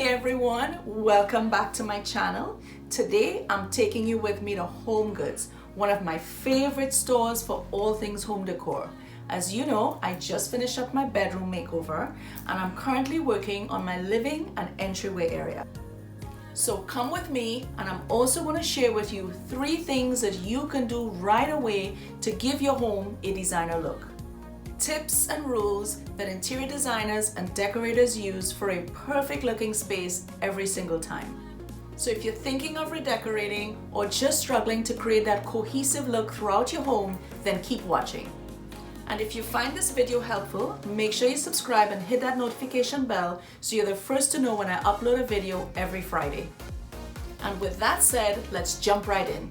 everyone, welcome back to my channel. Today I'm taking you with me to Home Goods, one of my favorite stores for all things home decor. As you know, I just finished up my bedroom makeover and I'm currently working on my living and entryway area. So come with me, and I'm also going to share with you 3 things that you can do right away to give your home a designer look. Tips and rules that interior designers and decorators use for a perfect looking space every single time. So if you're thinking of redecorating or just struggling to create that cohesive look throughout your home, then keep watching. And if you find this video helpful, make sure you subscribe and hit that notification bell so you're the first to know when I upload a video every Friday. And with that said, let's jump right in.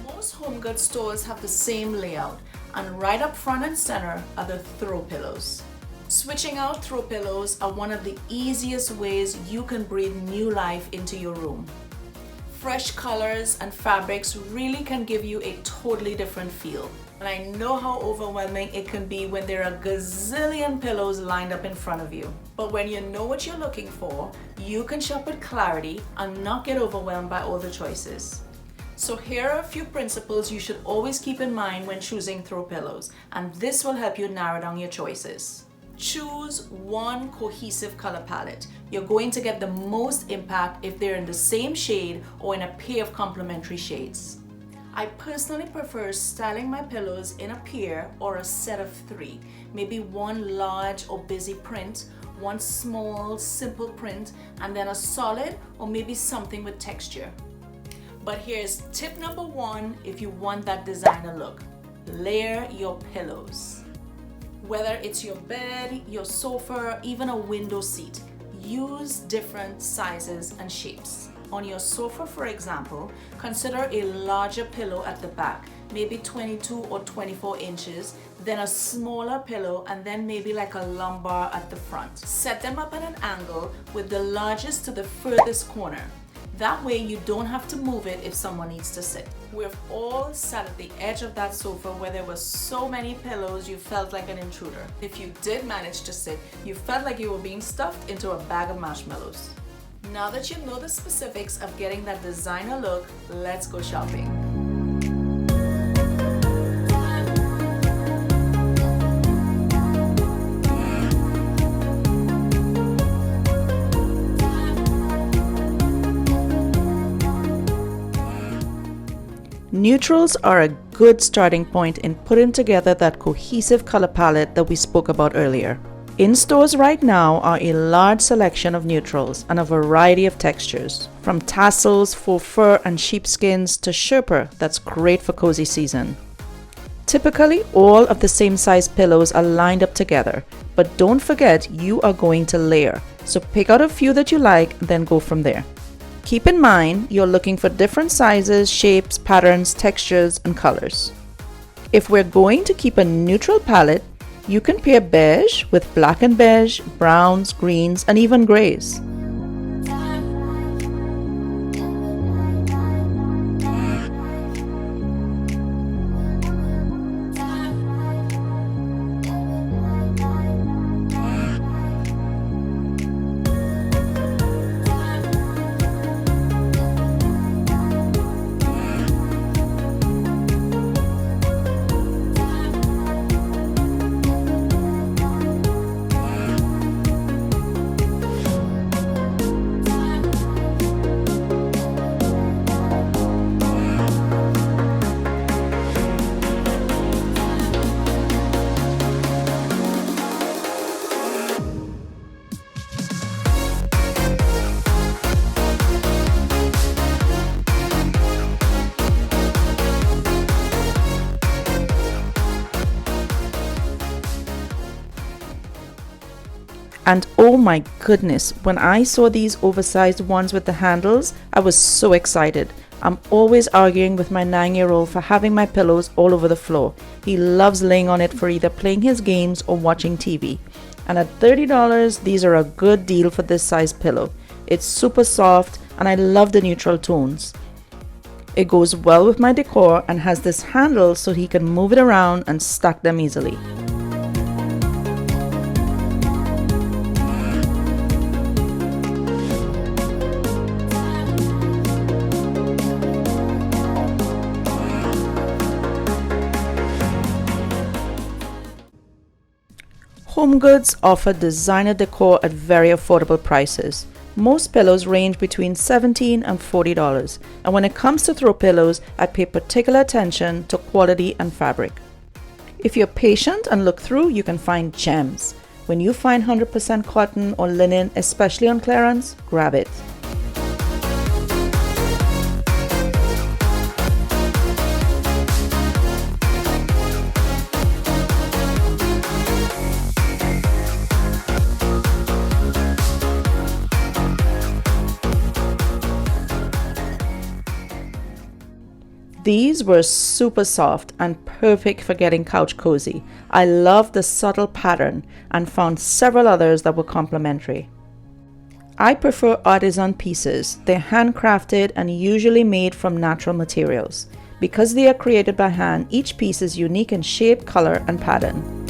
Most home goods stores have the same layout, and right up front and center are the throw pillows. Switching out throw pillows are one of the easiest ways you can breathe new life into your room. Fresh colors and fabrics really can give you a totally different feel. And I know how overwhelming it can be when there are a gazillion pillows lined up in front of you. But when you know what you're looking for, you can shop with clarity and not get overwhelmed by all the choices. So here are a few principles you should always keep in mind when choosing throw pillows, and this will help you narrow down your choices. Choose one cohesive color palette. You're going to get the most impact if they're in the same shade or in a pair of complementary shades. I personally prefer styling my pillows in a pair or a set of 3. Maybe one large or busy print, one small simple print, and then a solid or maybe something with texture. But here's tip number 1 if you want that designer look. Layer your pillows. Whether it's your bed, your sofa, even a window seat, use different sizes and shapes. On your sofa, for example, consider a larger pillow at the back, maybe 22 or 24 inches, then a smaller pillow, and then maybe like a lumbar at the front. Set them up at an angle with the largest to the furthest corner. That way you don't have to move it if someone needs to sit. We've all sat at the edge of that sofa where there were so many pillows you felt like an intruder. If you did manage to sit, you felt like you were being stuffed into a bag of marshmallows. Now that you know the specifics of getting that designer look, let's go shopping. Neutrals are a good starting point in putting together that cohesive color palette that we spoke about earlier. In stores right now are a large selection of neutrals and a variety of textures, from tassels, faux fur and sheepskins to sherpa that's great for cozy season. Typically, all of the same size pillows are lined up together, but don't forget you are going to layer, so pick out a few that you like, then go from there. Keep in mind you're looking for different sizes, shapes, patterns, textures, and colors. If we're going to keep a neutral palette, you can pair beige with black and beige, browns, greens, and even grays. And oh my goodness, when I saw these oversized ones with the handles, I was so excited. I'm always arguing with my 9-year-old for having my pillows all over the floor. He loves laying on it for either playing his games or watching TV. And at $30, these are a good deal for this size pillow. It's super soft and I love the neutral tones. It goes well with my decor and has this handle so he can move it around and stack them easily. HomeGoods offer designer decor at very affordable prices. Most pillows range between $17 and $40, and when it comes to throw pillows, I pay particular attention to quality and fabric. If you're patient and look through, you can find gems. When you find 100% cotton or linen, especially on clearance, grab it. These were super soft and perfect for getting couch cozy. I loved the subtle pattern and found several others that were complementary. I prefer artisan pieces. They're handcrafted and usually made from natural materials. Because they are created by hand, each piece is unique in shape, color, and pattern.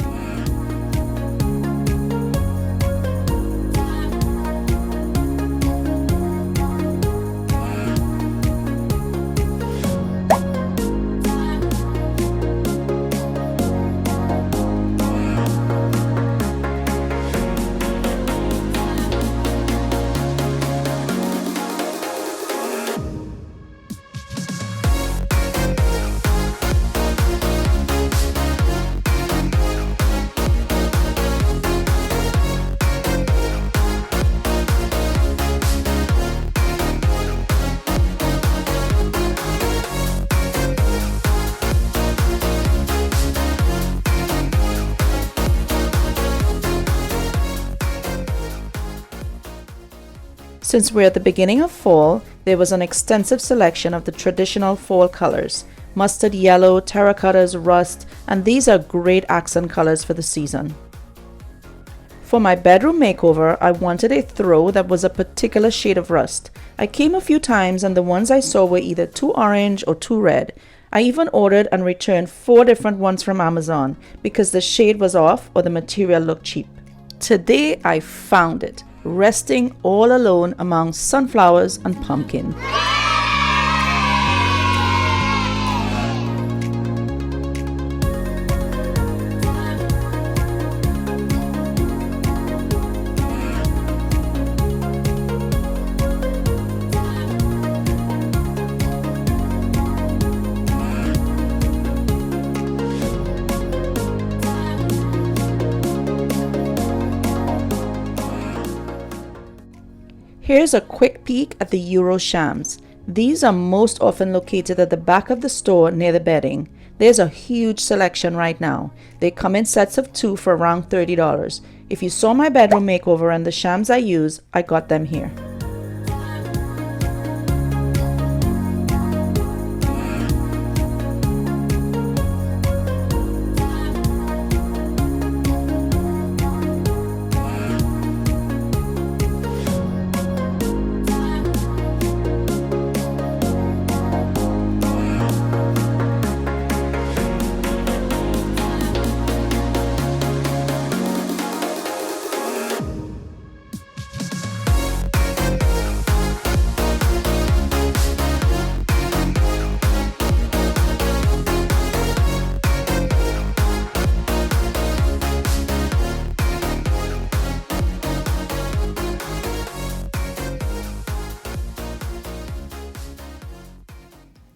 Since we're at the beginning of fall, there was an extensive selection of the traditional fall colors: mustard yellow, terracottas, rust, and these are great accent colors for the season. For my bedroom makeover, I wanted a throw that was a particular shade of rust. I came a few times and the ones I saw were either too orange or too red. I even ordered and returned 4 different ones from Amazon because the shade was off or the material looked cheap. Today I found it, resting all alone among sunflowers and pumpkin. Here's a quick peek at the Euro shams. These are most often located at the back of the store near the bedding. There's a huge selection right now. They come in sets of 2 for around $30. If you saw my bedroom makeover and the shams I use, I got them here.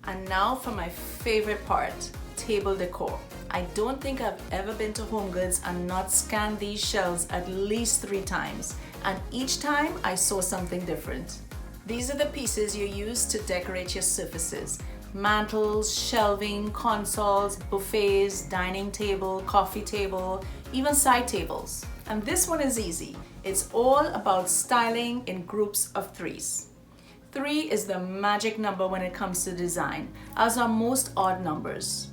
And now for my favorite part, table decor. I don't think I've ever been to HomeGoods and not scanned these shelves at least 3 times, and each time I saw something different. These are the pieces you use to decorate your surfaces: mantles, shelving, consoles, buffets, dining table, coffee table, even side tables. And this one is easy. It's all about styling in groups of 3s. 3 is the magic number when it comes to design, as are most odd numbers.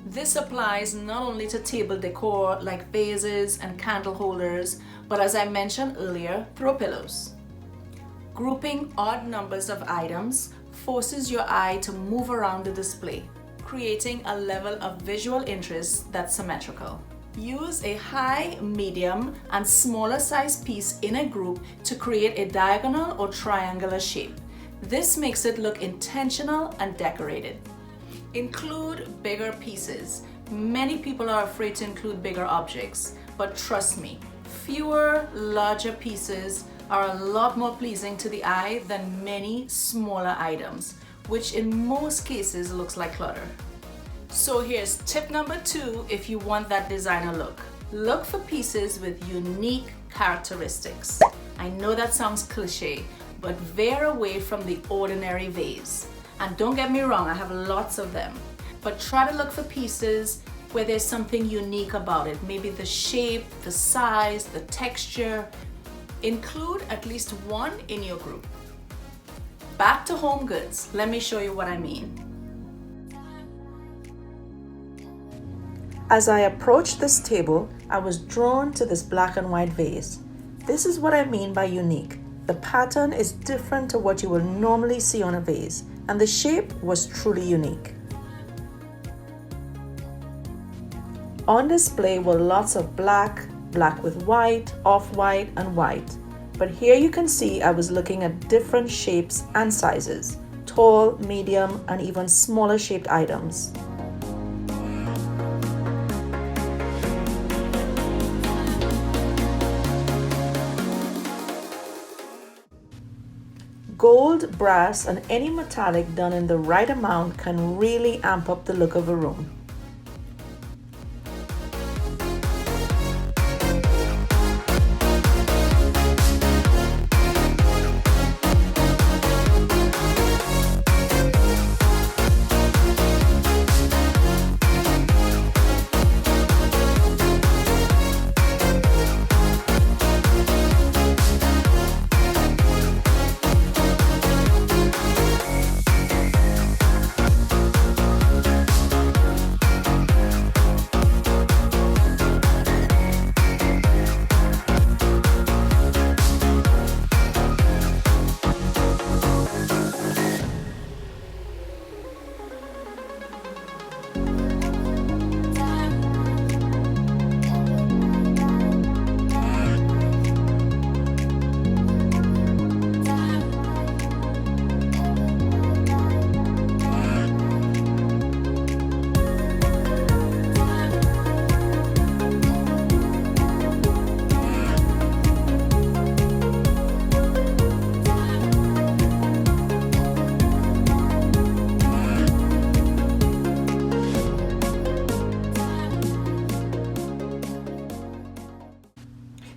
This applies not only to table decor like vases and candle holders, but as I mentioned earlier, throw pillows. Grouping odd numbers of items forces your eye to move around the display, creating a level of visual interest that's symmetrical. Use a high, medium, and smaller size piece in a group to create a diagonal or triangular shape. This makes it look intentional and decorated. Include bigger pieces. Many people are afraid to include bigger objects, but trust me, fewer, larger pieces are a lot more pleasing to the eye than many smaller items, which in most cases looks like clutter. So here's tip number 2 if you want that designer look. Look for pieces with unique characteristics. I know that sounds cliche, but veer away from the ordinary vase. And don't get me wrong, I have lots of them. But try to look for pieces where there's something unique about it. Maybe the shape, the size, the texture. Include at least one in your group. Back to home goods. Let me show you what I mean. As I approached this table, I was drawn to this black and white vase. This is what I mean by unique. The pattern is different to what you will normally see on a vase, and the shape was truly unique. On display were lots of black, black with white, off-white, and white. But here you can see I was looking at different shapes and sizes, tall, medium, and even smaller shaped items. Gold, brass, and any metallic done in the right amount can really amp up the look of a room.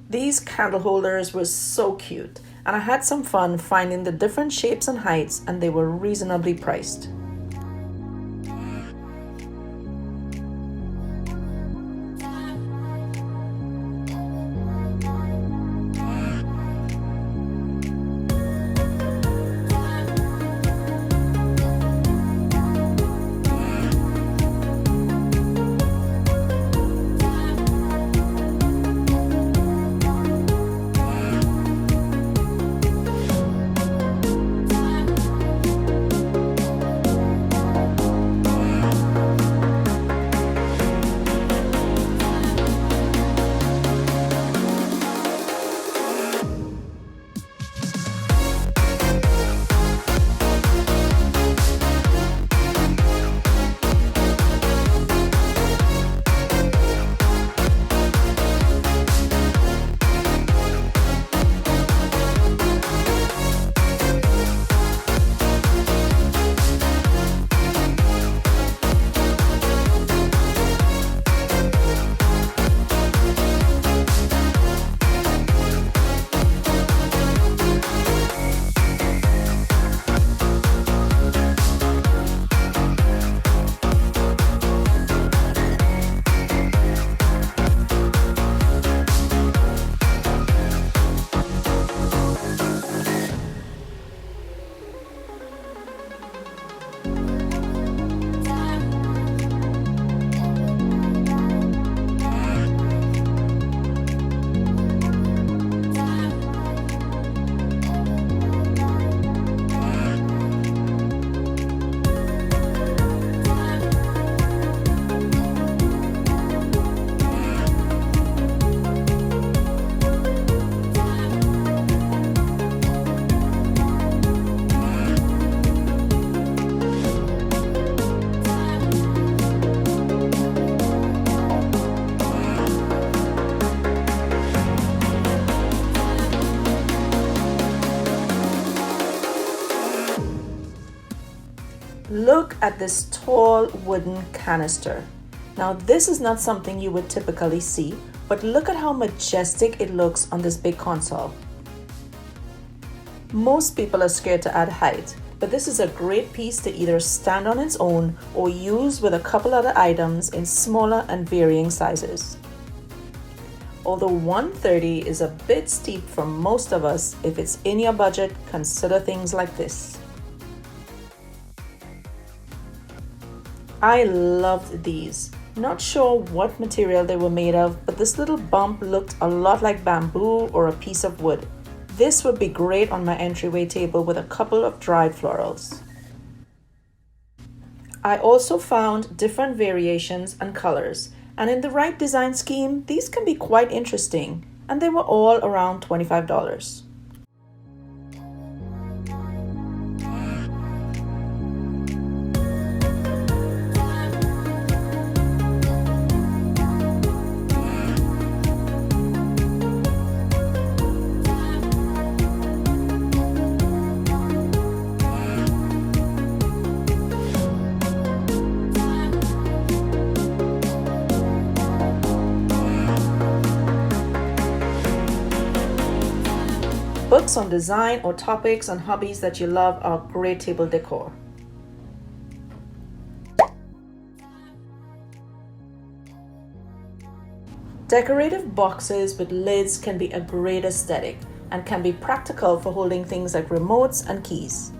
These candle holders were so cute, and I had some fun finding the different shapes and heights, and they were reasonably priced. look at this tall wooden canister. Now this is not something you would typically see, but look at how majestic it looks on this big console. Most people are scared to add height, but this is a great piece to either stand on its own or use with a couple other items in smaller and varying sizes. Although $130 is a bit steep for most of us, if it's in your budget, consider things like this. I loved these. Not sure what material they were made of, but this little bump looked a lot like bamboo or a piece of wood. This would be great on my entryway table with a couple of dried florals. I also found different variations and colors, and in the right design scheme, these can be quite interesting, and they were all around $25. Books on design or topics on hobbies that you love are great table decor. Decorative boxes with lids can be a great aesthetic and can be practical for holding things like remotes and keys.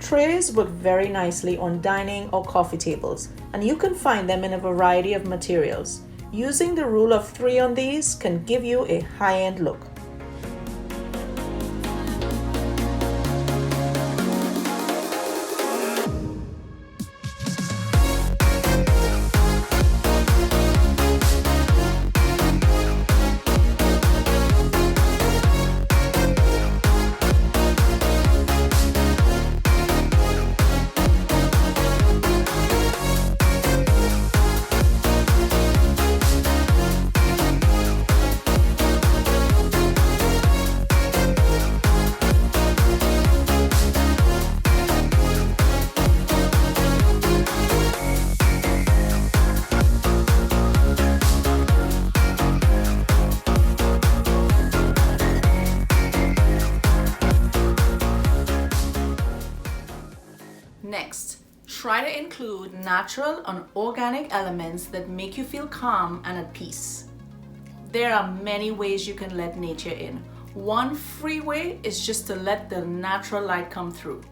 Trays work very nicely on dining or coffee tables, and you can find them in a variety of materials. Using the rule of 3 on these can give you a high-end look. Next, try to include natural and organic elements that make you feel calm and at peace. There are many ways you can let nature in. One free way is just to let the natural light come through.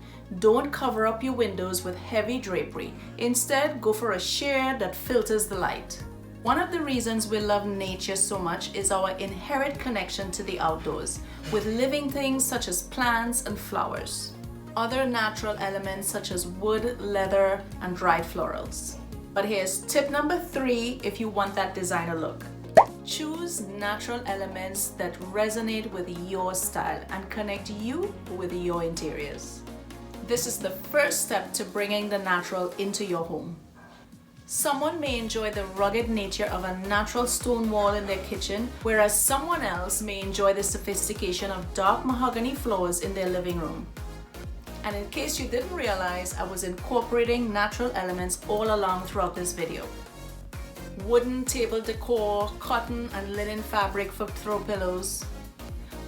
Don't cover up your windows with heavy drapery. Instead, go for a shade that filters the light. One of the reasons we love nature so much is our inherent connection to the outdoors, with living things such as plants and flowers. Other natural elements such as wood, leather, and dried florals. But here's tip number 3 if you want that designer look. Choose natural elements that resonate with your style and connect you with your interiors. This is the first step to bringing the natural into your home. Someone may enjoy the rugged nature of a natural stone wall in their kitchen, whereas someone else may enjoy the sophistication of dark mahogany floors in their living room. And in case you didn't realize, I was incorporating natural elements all along throughout this video. Wooden table decor, cotton and linen fabric for throw pillows.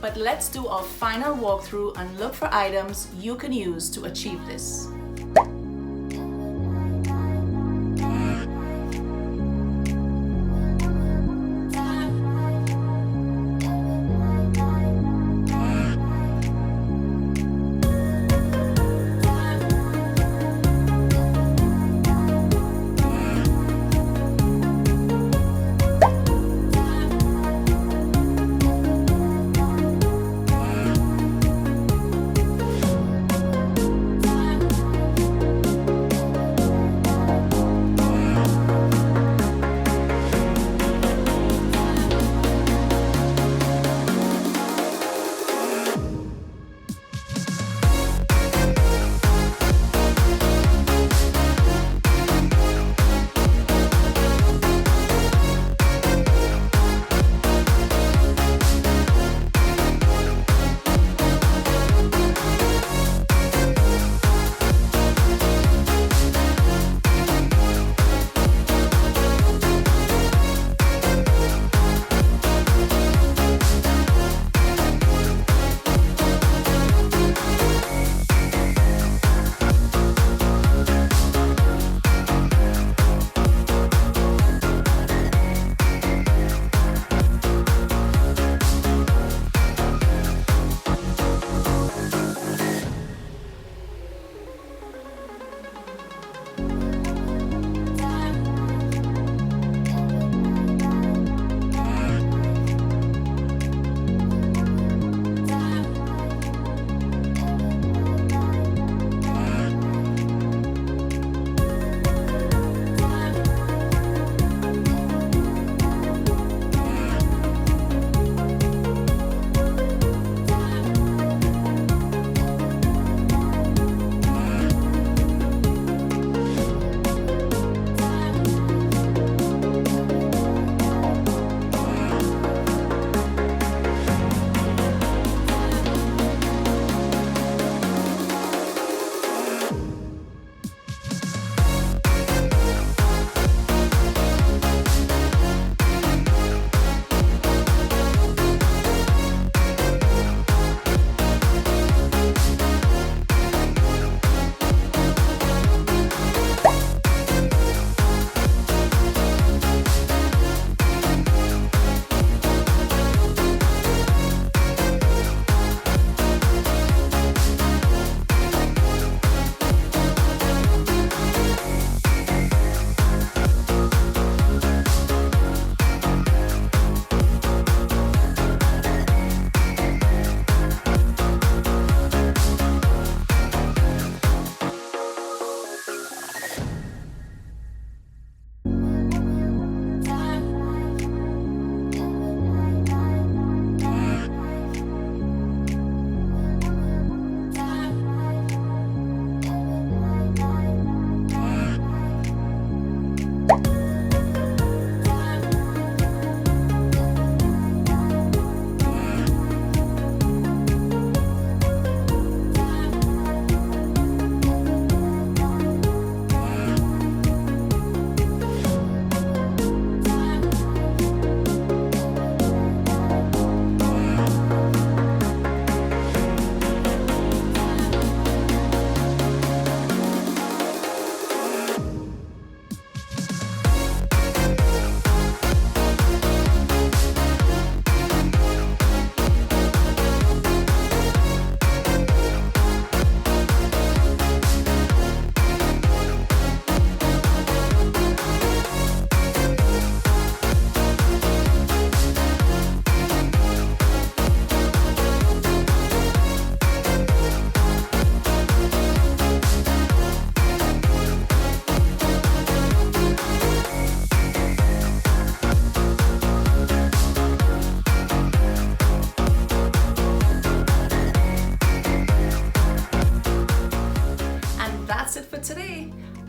But let's do our final walkthrough and look for items you can use to achieve this.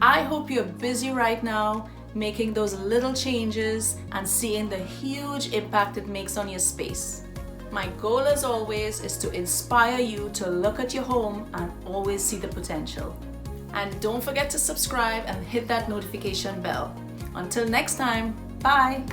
I hope you're busy right now making those little changes and seeing the huge impact it makes on your space. My goal as always is to inspire you to look at your home and always see the potential. And don't forget to subscribe and hit that notification bell. Until next time, bye!